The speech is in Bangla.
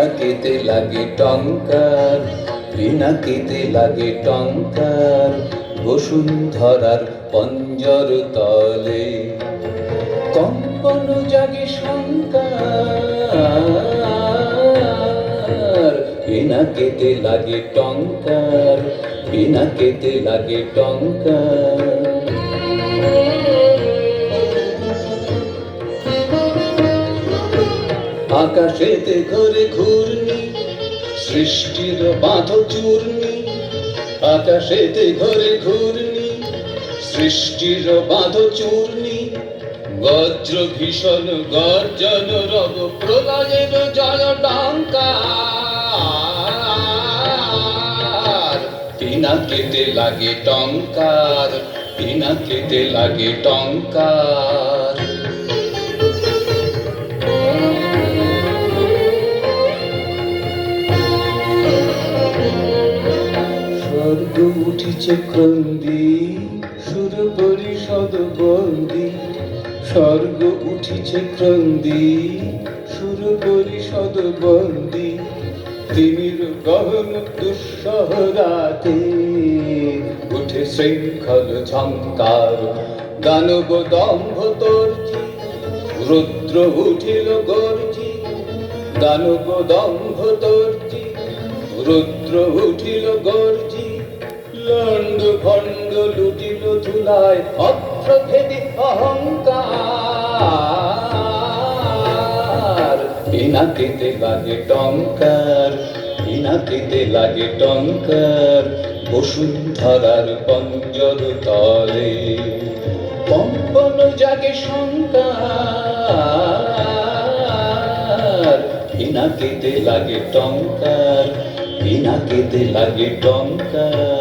পিনাকিতে লাগে টঙ্কার, পিনাকিতে লাগে টঙ্কার, বসুন্ধরার পঞ্জর তলে কম্পন জাগে শঙ্কার। পিনাকিতে লাগে টঙ্কার, পিনাকিতে লাগে টঙ্কার। আকাশেতে ঘরে ঘূর্ণি, সৃষ্টির বাঁধো চূর্ণি। আকাশেতে ঘরে ঘূর্ণি, সৃষ্টির বাঁধো চূর্ণি। বজ্র ভীষণ গর্জন রব প্রলয়ের জয় টঙ্কার। পিনাকিতে লাগে টঙ্কার, পিনাকিতে লাগে টঙ্কার। স্বর্গ উঠিছে ক্রন্দী, সুর পরিষদ বন্দী। স্বর্গ উঠিছে ক্রন্দী, সুর পরিষদ বন্দী। তিমির গহন দুঃসহ রাতে উঠে শৃঙ্খল ঝঙ্কার। দানব দম্ভ তর্জি, রুদ্র উঠিল গর্জি। দানব দম্ভ তর্জি, রুদ্র উঠিল গর্জি। লণ্ড ভণ্ড লুটিল ধুলায় অভ্রভেদী অহংকার। পিনাকিতে লাগে টঙ্কার, পিনাকিতে লাগে টঙ্কার, বসুন্ধরার পঞ্জর তলে কম্পন জাগে শঙ্কার। পিনাকিতে লাগে টঙ্কার, পিনাকিতে লাগে টঙ্কার।